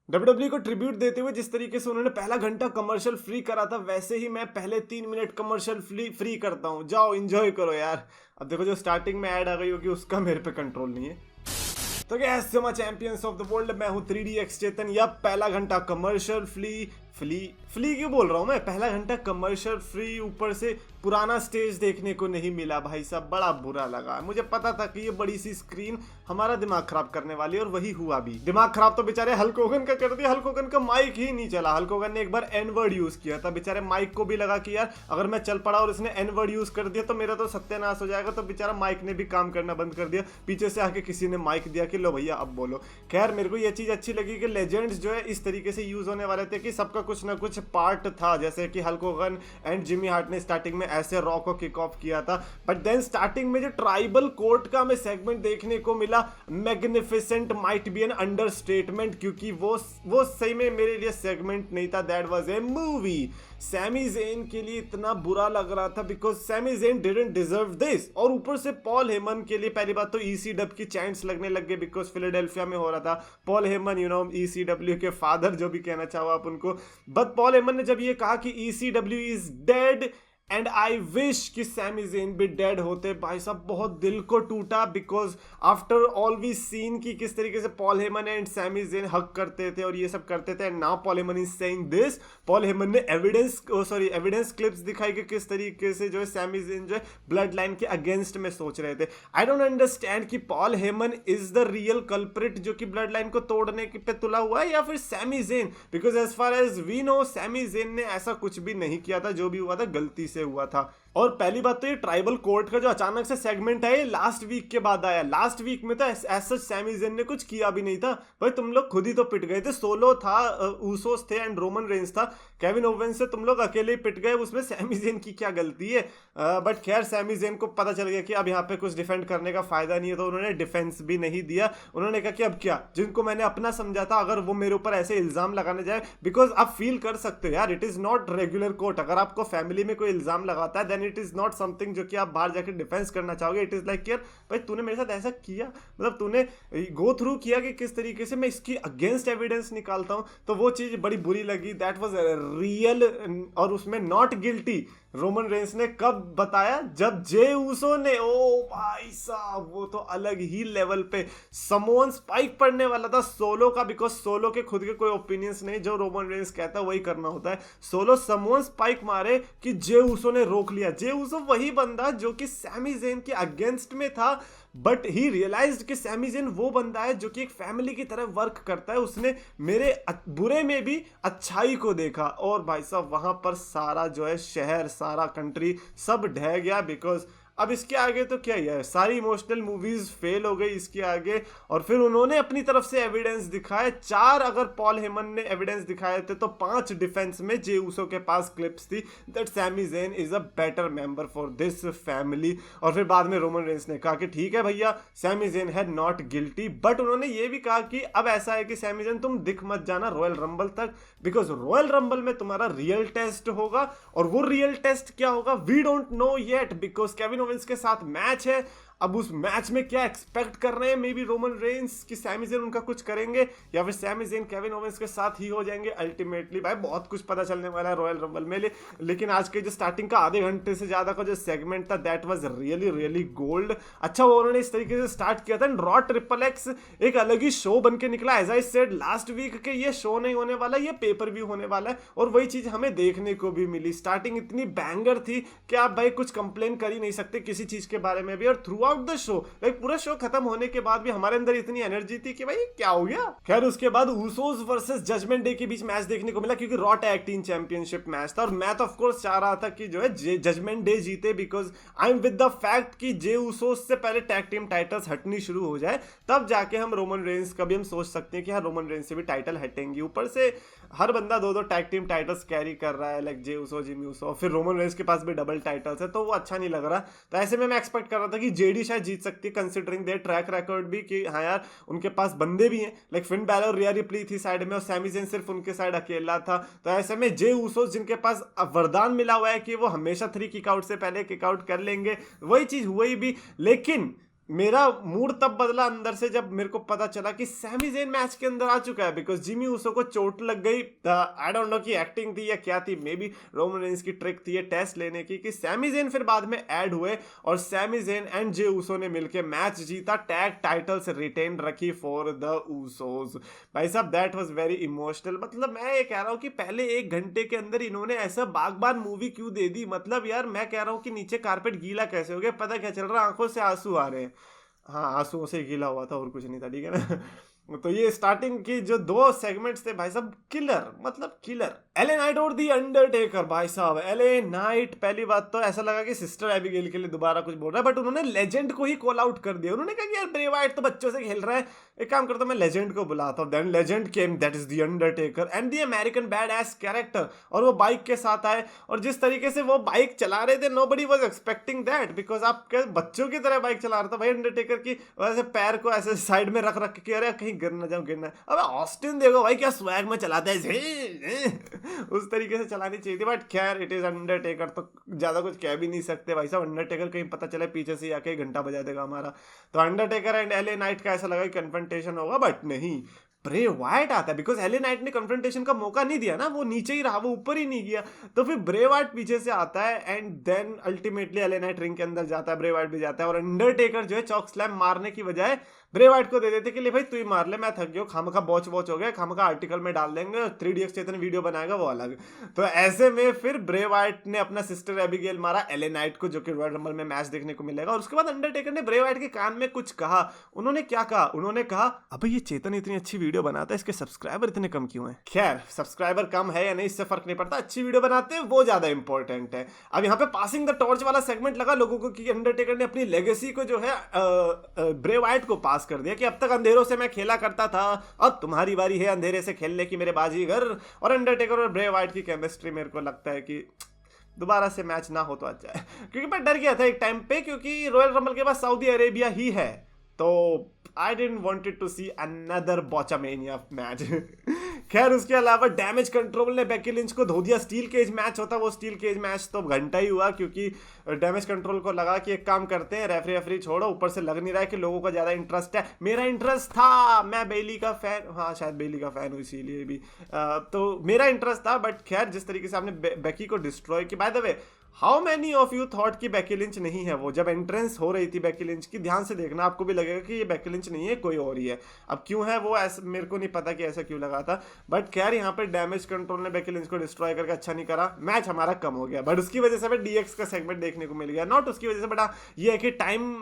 WW को tribute देते हुए जिस तरीके से उन्होंने पहला घंटा कमर्शियल फ्री करा था, वैसे ही मैं पहले 3 मिनट कमर्शियल फ्री करता हूँ, जाओ एंजॉय करो यार। अब देखो जो स्टार्टिंग में ऐड आ गई होगी उसका मेरे पे कंट्रोल नहीं है। तो क्या सिमा चैंपियंस ऑफ द वर्ल्ड, मैं हूँ 3DX चेतन। या पहला घंटा कमर्शियल फ्री क्यों बोल रहा हूँ मैं, पहला घंटा कमर्शियल फ्री, ऊपर से पुराना स्टेज देखने को नहीं मिला भाई साहब, बड़ा बुरा लगा। मुझे पता था कि ये बड़ी सी स्क्रीन हमारा दिमाग खराब करने वाली है और वही हुआ भी। दिमाग खराब तो बेचारे हल्क होगन का कर दिया, हल्क होगन का माइक ही नहीं चला। हल्क होगन ने एक बार एन वर्ड यूज किया था, बेचारे माइक को भी लगा कि यार अगर मैं चल पड़ा और इसने एन वर्ड यूज कर दिया तो मेरा तो सत्यानाश हो जाएगा, तो बेचारा माइक ने भी काम करना बंद कर दिया। पीछे से आके किसी ने माइक दिया कि लो भैया अब बोलो। खैर मेरे को ये चीज अच्छी लगी कि लेजेंड्स जो है इस तरीके से यूज होने वाले थे कि सबका कुछ ना कुछ पार्ट था, जैसे कि Hulk Hogan and Jimmy heart ने स्टार्टिंग में ऐसे रॉ को किक ऑफ किया था। बट देन स्टार्टिंग में जो ट्राइबल कोर्ट का हमें सेगमेंट देखने को मिला, magnificent might be an understatement, क्योंकि वो सही में मेरे लिए सेगमेंट नहीं था, that was a movie. Sami Zayn के लिए इतना बुरा लग रहा था because Sami Zayn didn't deserve this, और ऊपर से पॉल हेमन के लिए पहली बात तो ECW की चैंट्स लगने लग गए बिकॉज फिलाडेल्फिया में हो रहा था। पॉल हेमन ECW के फादर, जो भी कहना चाहो आप उनको। बट पॉल हेमन ने जब ये कहा कि ECW is dead and I wish कि सैमी ज़ेन भी डेड होते, भाई साहब बहुत दिल को टूटा because after all we seen कि किस तरीके से Paul Heyman and Sami Zayn हक करते थे और ये सब करते थे, and now Paul Heyman is saying this. Paul Heyman ने एविडेंस क्लिप्स दिखाई कि किस तरीके से जो है सैमी ज़ेन जो है ब्लड लाइन के अगेंस्ट में सोच रहे थे। आई डोंट अंडरस्टैंड कि Paul Heyman is the real culprit जो कि ब्लड लाइन को तोड़ने पे तुला हुआ है, या फिर Sami Zayn, because as far as we know Sami Zayn ने ऐसा कुछ भी नहीं किया था, जो भी हुआ था गलती से हुआ था। और पहली बात तो ये ट्राइबल कोर्ट का जो अचानक से सेगमेंट है ये लास्ट वीक के बाद आया। लास्ट वीक में तो ऐसा सैमी ज़ेन ने कुछ किया भी नहीं था भाई, तुम लोग खुद ही तो पिट गए थे। सोलो था, ऊसोस थे एंड रोमन रेंस था, केविन ओवेंस से तुम लोग अकेले ही पिट गए, उसमें सैमी ज़ेन की क्या गलती है। बट खैर सैमी ज़ेन को पता चल गया कि अब यहाँ पे कुछ डिफेंड करने का फायदा नहीं है, तो उन्होंने डिफेंस भी नहीं दिया। उन्होंने कहा कि अब क्या, जिनको मैंने अपना समझा था अगर वो मेरे ऊपर ऐसे इल्जाम लगाने जाए, बिकॉज आप फील कर सकते हो यार it is not regular court. अगर आपको फैमिली में कोई इल्जाम लगाता है then it is not something जो कि आप बाहर जाकर डिफेंस करना चाहोगे। इट इज लाइक यार भाई तूने मेरे साथ ऐसा किया, मतलब तूने गो थ्रू किया कि किस तरीके से मैं इसकी अगेंस्ट एविडेंस निकालता हूं, तो वो चीज बड़ी बुरी लगी। दैट वाज रियल, और उसमें नॉट गिल्टी रोमन रेंस ने कब बताया, जब जे ऊसो ने, ओ भाई साहब वो तो अलग ही लेवल पे समोन स्पाइक पड़ने वाला था सोलो का, बिकॉज सोलो के खुद के कोई ओपिनियंस नहीं, जो रोमन रेंस कहता है वही करना होता है। सोलो समोन स्पाइक मारे कि जे ऊसो ने रोक लिया। जे ऊसो वही बंदा जो कि सैमी ज़ेन के अगेंस्ट में था, बट ही रियलाइज्ड कि सैमी ज़ेन वो बंदा है जो कि एक फैमिली की तरह वर्क करता है, उसने मेरे बुरे में भी अच्छाई को देखा। और भाई साहब वहां पर सारा जो है शहर, सारा कंट्री सब ढह गया, बिकॉज अब इसके आगे तो क्या ही है, सारी इमोशनल मूवीज फेल हो गई इसके आगे। और फिर उन्होंने अपनी तरफ से एविडेंस दिखाए 4, अगर पॉल हेमन ने एविडेंस दिखाए थे तो 5 डिफेंस में जे ऊसो के पास क्लिप्स थी that Sami Zayn is a better member for this family. और फिर बाद में रोमन रेंस ने कहा कि ठीक है भैया सैमी ज़ेन है नॉट गिल्टी, बट उन्होंने ये भी कहा कि अब ऐसा है कि सैमी ज़ेन तुम दिख मत जाना रॉयल रंबल तक, बिकॉज रॉयल रंबल में तुम्हारा रियल टेस्ट होगा। और वो रियल टेस्ट क्या होगा we don't know yet, because Kevin Owens के साथ मैच है। अब उस मैच में क्या एक्सपेक्ट कर रहे हैं, मे बी रोमन रेंस कि सैमी ज़ेन उनका कुछ करेंगे, या फिर सैमी ज़ेन केविन ओवेंस के साथ ही हो जाएंगे। अल्टीमेटली भाई बहुत कुछ पता चलने वाला है रॉयल रंबल में। लेकिन आज के जो स्टार्टिंग का आधे घंटे से ज्यादा का जो सेगमेंट था that was really really gold. अच्छा वो उन्होंने इस तरीके से स्टार्ट किया था, रॉ ट्रिपल एक्स एक अलग ही शो बन के निकला। As I said last week के ये शो नहीं होने वाला, ये पेपर व्यू होने वाला है, और वही चीज हमें देखने को भी मिली। स्टार्टिंग इतनी बैंगर थी कि आप भाई कुछ कंप्लेन कर ही नहीं सकते किसी चीज के बारे में भी। और through out the show, like पूरा शो खत्म होने के बाद भी हमारे अंदर इतनी एनर्जी थी कि भाई क्या हो गया। खैर उसके बाद ऊसोस वर्सेस जजमेंट डे के बीच मैच देखने को मिला, क्योंकि raw tag team championship match था। और मैं तो ऑफ कोर्स चाह रहा था कि जो है जजमेंट डे जीते, because I am with the fact कि जे ऊसोस से पहले टैग टीम टाइटल्स हटनी शुरू हो जाए, तब जाके हम रोमन रेंस का भी हम सोच सकते हैं कि हाँ रोमन रेंस से भी टाइटल हटेंगी। ऊपर से हर बंदा 2-2 टैग टीम टाइटल्स कैरी कर रहा है, like Jey Uso, Jimmy Uso, फिर रोमन रेंस के पास भी डबल टाइटल्स है, तो वो अच्छा नहीं लग रहा। तो ऐसे में मैं एक्सपेक्ट कर रहा था कि जेडी शायद जीत सकती है, कंसिडरिंग देयर ट्रैक रिकॉर्ड भी, कि हाँ यार उनके पास बंदे भी हैं, लाइक फिन बैलर, रिया रिप्ली थी साइड में और सैमी ज़ेन सिर्फ उनके साइड अकेला था। तो ऐसे में जे ऊसो जिनके पास वरदान मिला हुआ है कि वो हमेशा 3 किक आउट से पहले किक आउट कर लेंगे, वही चीज हुई भी। लेकिन मेरा मूड तब बदला अंदर से जब मेरे को पता चला कि सैमी ज़ेन मैच के अंदर आ चुका है, बिकॉज जिमी ऊसो को चोट लग गई। आई डोंट नो कि एक्टिंग थी या क्या थी, मे बी रोमन रेंस की ट्रिक थी ये टेस्ट लेने की कि सैमी ज़ेन फिर बाद में ऐड हुए और Sami Zayn and Jey Uso ने मिलकर मैच जीता, टैग टाइटल्स रिटेन रखी फॉर द ऊसोस। भाई साहब दैट वाज वेरी इमोशनल। मतलब मैं ये कह रहा हूँ कि पहले 1 घंटे के अंदर इन्होंने ऐसा बागबान मूवी क्यों दे दी। मतलब यार मैं कह रहा हूँ कि नीचे कारपेट गीला कैसे हो गया, पता क्या चल रहा है, आंखों से आंसू आ रहे हैं। हाँ, आंसुओं से गीला हुआ था और कुछ नहीं था, ठीक है ना। तो ये स्टार्टिंग की जो 2 सेगमेंट्स थे भाई साहब, किलर, मतलब किलर। एले नाइट और दी अंडरटेकर, भाई साहब एले नाइट पहली बात तो ऐसा लगा कि सिस्टर एबिगेल के लिए दोबारा कुछ बोल रहा है, बट उन्होंने लेजेंड को ही कॉल आउट कर दिया। उन्होंने कहा कि यार ब्रे वाइट तो बच्चों से खेल रहा है, एक काम करता हूं मैं लेजेंड को बुलाता हूं। Then legend came, that is the Undertaker and the American bad ass character, और वो बाइक के साथ आए और जिस तरीके से वो बाइक चला रहे थे, nobody was expecting that, because आप बच्चों की तरह बाइक चला रहा था भाई अंडरटेकर की वैसे, पैर को ऐसे साइड में रख रख के, अरे कहीं गिर ना जाऊं, गिरना। अब ऑस्टिन देखो भाई क्या स्वैग में चलाता है, उस तरीके से चलानी चाहिए थी, बट खैर इट इज अंडरटेकर, तो ज्यादा कुछ कह भी नहीं सकते भाई साहब। अंडरटेकर कहीं पता चले पीछे से आके घंटा बजा देगा हमारा। तो अंडरटेकर एंड एले नाइट का ऐसा लगा कन्फ्रंटेशन होगा, बट नहीं, ब्रे वाइट आता है, बिकॉज एले नाइट ने कन्फ्रंटेशन का मौका नहीं दिया ना, वो नीचे ही रहा, वो ऊपर ही नहीं गया। तो फिर ब्रे वाइट पीछे से आता है एंड देन अल्टीमेटली एले नाइट रिंग के अंदर जाता है, ब्रे वाइट भी जाता है, और अंडरटेकर जो है चॉक स्लैम मारने की बजाय ब्रे वाइट को दे देते कि ले भाई तू ही मार ले, मैं थक गया, खामखा बॉच बॉच हो गया, खामखा आर्टिकल में डाल देंगे, 3DX चेतन वीडियो बनाएगा वो अलग। तो ऐसे में फिर ब्रे वाइट ने अपना सिस्टर एबिगेल मारा एले नाइट को, जो कि रॉयल रंबल में मैच देखने को मिलेगा। और उसके बाद अंडरटेकर ने ब्रे वाइट के कान में कुछ कहा। उन्होंने क्या कहा, उन्होंने कहा अबे ये चेतन इतनी अच्छी वीडियो बनाता है, इसके सब्सक्राइबर इतने कम क्यों हैं। खैर सब्सक्राइबर कम है या नहीं इससे फर्क नहीं पड़ता, अच्छी वीडियो बनाते हैं वो ज्यादा इंपॉर्टेंट है। अब यहाँ पे पासिंग द टॉर्च वाला सेगमेंट लगा लोगों को कि अंडरटेकर ने अपनी लेगेसी को जो है ब्रे वाइट को पास कर दिया कि अब तक अंधेरों से मैं खेला करता था, अब तुम्हारी बारी है अंधेरे से खेलने की मेरे बाजीगर। और अंडरटेकर और ब्रे वाइट की केमिस्ट्री मेरे को लगता है कि दोबारा से मैच ना हो तो अच्छा है, क्योंकि मैं डर गया था एक टाइम पे, क्योंकि रॉयल रंबल के बाद सऊदी अरेबिया ही है, तो I didn't wanted to see another Bochamania match. खैर उसके अलावा डैमेज कंट्रोल ने बेकी लिंच को धो दिया। स्टील केज मैच होता, वो स्टील केज मैच तो घंटा ही हुआ, क्योंकि डैमेज कंट्रोल को लगा कि एक काम करते हैं, रेफरी छोड़ो, ऊपर से लग नहीं रहा है कि लोगों का ज्यादा इंटरेस्ट है। मेरा इंटरेस्ट था, मैं बेली का फैन, हाँ शायद बेली का फैन हूँ इसीलिए भी, तो मेरा इंटरेस्ट था। बट खैर जिस तरीके से आपने बेकी को डिस्ट्रॉय किया, by the way how many of you thought कि बेकी लिंच नहीं है वो, जब एंट्रेंस हो रही थी बेकी लिंच की, ध्यान से देखना आपको भी लगेगा कि ये बेकी लिंच नहीं है, कोई और ही है। अब क्यों है वो ऐसा मेरे को नहीं पता कि ऐसा क्यों लगा था, बट खैर यहाँ पे डैमेज कंट्रोल ने बेकी लिंच को डिस्ट्रॉय करके अच्छा नहीं करा, मैच हमारा कम हो गया, बट उसकी वजह से हमें DX का सेगमेंट देखने को मिल गया, नॉट उसकी वजह से, बट ये है कि टाइम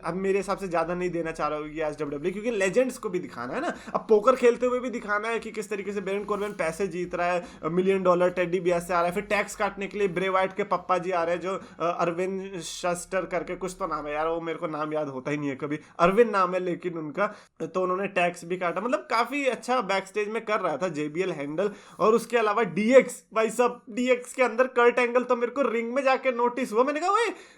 अब मेरे हिसाब से ज्यादा नहीं देना चाह रहा होगी SWW, क्योंकि लेजेंड्स को भी दिखाना है ना, अब पोकर खेलते हुए भी दिखाना है कि किस तरीके से बेरन कॉर्बिन पैसे जीत रहा है, $1 मिलियन टेडी बियास से आ रहा है, फिर टैक्स काटने के लिए ब्रे वाइट के पप्पा जी आ रहे हैं, जो अरविंद शस्टर करके कुछ तो नाम है यार, वो मेरे को नाम याद होता ही नहीं है कभी, अरविंद नाम है लेकिन उनका, तो उन्होंने टैक्स भी काटा, मतलब काफी अच्छा बैक स्टेज में कर रहा था JBL हैंडल। और उसके अलावा DX, भाई सब DX के अंदर कर्ट एंगल तो मेरे को रिंग में जाके नोटिस हुआ, मैंने कहा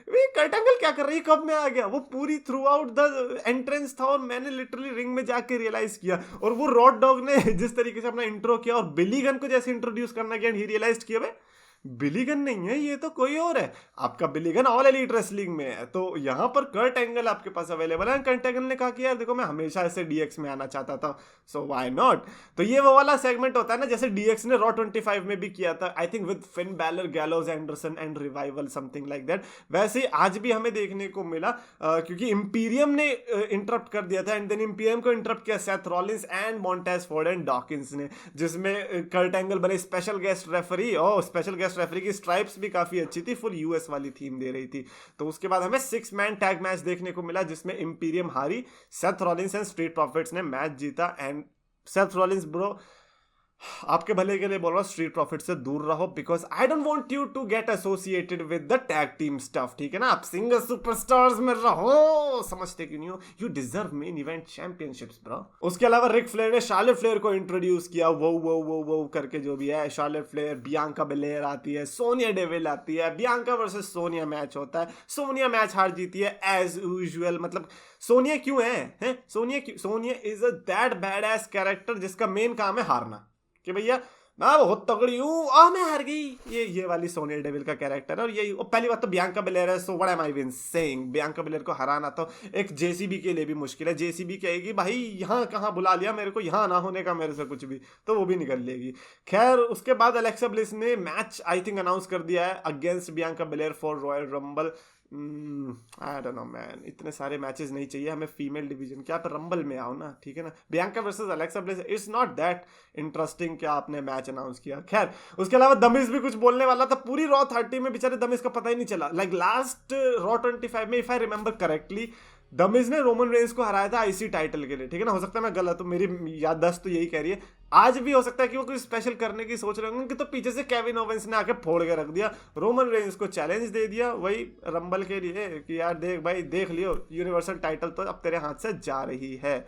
वे कर्ट एंगल क्या कर रही है, कब में आ गया, वो पूरी थ्रू आउट द एंट्रेंस था, और मैंने लिटरली रिंग में जाके रियलाइज किया। और वो रॉड डॉग ने जिस तरीके से अपना इंट्रो किया और बिली गन को जैसे इंट्रोड्यूस करना किया, ही रियलाइज किया भाई बिलीगन नहीं है ये, तो कोई और है, आपका बिलीगन ऑल एलीट रेसलिंग में है। तो यहाँ पर कर्ट एंगल आपके पास अवेलेबल है। कर्ट एंगल ने कहा कि यार देखो मैं हमेशा ऐसे DX में आना चाहता था, सो व्हाई नॉट। तो ये वो वाला सेगमेंट होता है ना, जैसे DX ने रॉ 25 में भी किया था, I think with Finn Balor, गैलोज Anderson and revival, something like that. वैसे ही आज भी हमें देखने को मिला, क्योंकि इंपीरियम ने इंटरप्ट कर दिया था, एंड देन इंपीरियम को इंटरप्ट किया Seth Rollins and montage Ford and Dawkins ने, जिसमें कर्ट एंगल बने special guest referee. Special guest referee की स्ट्राइप्स भी काफी अच्छी थी, फुल US वाली थीम दे रही थी। तो उसके बाद हमें 6 मैन टैग मैच देखने को मिला, जिसमें इंपीरियम हारी, Seth Rollins and street profits ने मैच जीता। एंड सेथ रॉलिंस ब्रो, आपके भले के लिए बोल रहा हूँ, स्ट्रीट प्रॉफिट से दूर रहो, because I don't want you to get associated with the tag team stuff, ठीक है ना, आप सिंगल सुपरस्टार्स में रहो, समझते क्यों नहीं हो, you deserve main event championships bro. उसके अलावा रिक फ्लेयर ने शार्लेट फ्लेयर को इंट्रोड्यूस किया, वो करके जो भी है, शार्लेट फ्लेयर, बियांका बेलेयर आती है, सोनिया डेविल आती है, बियांका वर्सेस सोनिया मैच होता है, सोनिया मैच हार जीती है एज यूजुअल। मतलब सोनिया क्यों है? Sonia is a that bad ass character जिसका मेन काम है हारना, कि भैया मैं बहुत तगड़ी हूँ, मैं हार गई। ये वाली सोनिया डेविल का कैरेक्टर है। और यही पहली बात तो बियांका बेलेर है, so what am I been saying, Bianca Belair को हराना तो एक जेसीबी के लिए भी मुश्किल है। जेसीबी कहेगी भाई यहाँ कहाँ बुला लिया मेरे को, यहाँ ना होने का मेरे से कुछ भी, तो वो भी निकल लेगी। खैर उसके बाद अलेक्सा ब्लिस ने मैच आई थिंक अनाउंस कर दिया है against Bianca बेलेर for royal rumble. I don't know man, इतने सारे मैचेस नहीं चाहिए हमें फीमेल डिवीजन के, आप रंबल में आओ ना, ठीक है ना। Bianca versus Alexa bliss, it's not that interesting क्या आपने मैच अनाउंस किया। खैर उसके अलावा दमिज भी कुछ बोलने वाला था, पूरी रॉ 30 में बेचारे दमिज का पता ही नहीं चला। लाइक लास्ट रॉ 25 में, इफ आई रिमेंबर करेक्टली, दमिज ने रोमन रेंस को हराया था आईसी टाइटल के लिए, ठीक है ना। हो सकता है मैं गलत हूँ, मेरी याददाश्त तो यही कह रही है। आज भी हो सकता है कि वो कुछ स्पेशल करने की सोच रहे होंगे, कि तो पीछे से केविन ओवेंस ने आके फोड़ के रख दिया, रोमन रेंस को चैलेंज दे दिया वही रंबल के लिए कि यार देख भाई, देख लियो यूनिवर्सल टाइटल तो अब तेरे हाथ से जा रही है।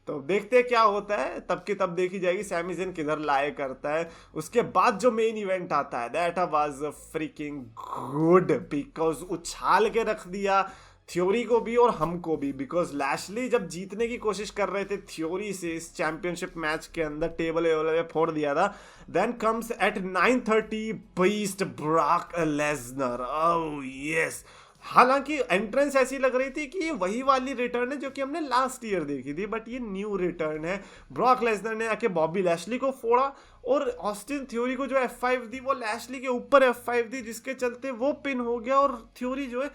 तो देखते हैं क्या होता है, तब की तब देखी जाएगी सैमी ज़ेन किधर लाए करता है। उसके बाद जो मेन इवेंट आता है, that was freaking good, because उछाल के रख दिया थ्योरी को भी और हमको भी। बिकॉज लैशली जब जीतने की कोशिश कर रहे थे थ्योरी से इस चैंपियनशिप मैच के अंदर, टेबल फोड़ दिया था। Then comes at 9:30 beast Brock Lesnar. Oh yes, हालांकि एंट्रेंस ऐसी लग रही थी कि ये वही वाली रिटर्न है जो कि हमने लास्ट ईयर देखी थी, बट ये न्यू रिटर्न है। ब्रॉक लेसनर ने आके बॉबी लैशली को फोड़ा और ऑस्टिन थ्योरी को जो F5 दी वो लैशली के ऊपर F5 दी, जिसके चलते वो पिन हो गया। और थ्योरी जो है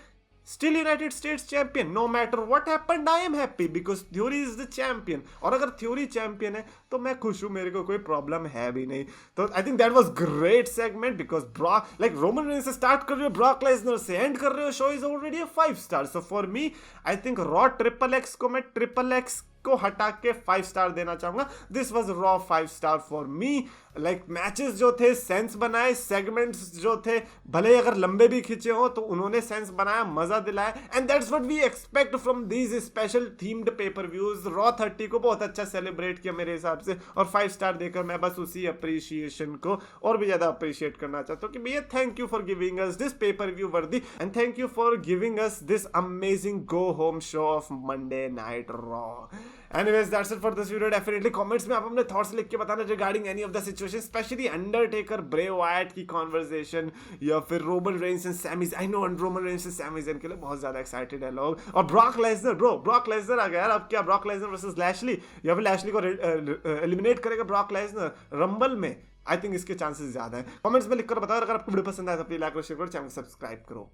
still United States champion, no matter what happened I am happy because Theory is the champion. और अगर थ्योरी चैंपियन है तो मैं खुश हूं, मेरे को कोई प्रॉब्लम है भी नहीं। तो I think that was great segment, because Brock like Roman Reigns से स्टार्ट कर रहे हो, ब्रॉक लेसनर से एंड कर रहे हो, show is already a 5 star. So for me I think raw triple x को मैं ट्रिपल एक्स को हटा के 5 स्टार देना चाहूंगा। This was raw 5 star for me. Like matches जो थे सेंस बनाए, सेगमेंट्स जो थे भले अगर लंबे भी खींचे हो तो उन्होंने सेंस बनाया, मजा दिलाया। And that's what we expect from these special themed pay per views. Raw 30 को बहुत अच्छा सेलिब्रेट किया मेरे हिसाब से, और 5 स्टार देकर मैं बस उसी अप्रिशिएशन को और भी ज्यादा अप्रिशिएट करना चाहता हूँ कि भैया thank you for giving us this pay per view worthy, and thank you for giving us this amazing go home show of Monday Night Raw. Anyways, that's it for this video. Definitely comments में आप अपने thoughts लिख के बताना regarding any of the situation, especially Undertaker Bray Wyatt की conversation या फिर Roman Reigns and Sami Zayn। I know Roman Reigns and Sami Zayn के लिए बहुत ज़्यादा excited है लोग। और Brock Lesnar, bro, Brock Lesnar आ गया यार। अब क्या Brock Lesnar versus Lashley, या फिर Lashley को eliminate करेगा Brock Lesnar Rumble में? आई थिंक इसके चांसेस ज़्यादा है। कमेंट्स में लिखकर बताओ। अगर आपको वीडियो पसंद आया तो प्लीज लाइक और शेयर करो, चैनल को सब्सक्राइब करो।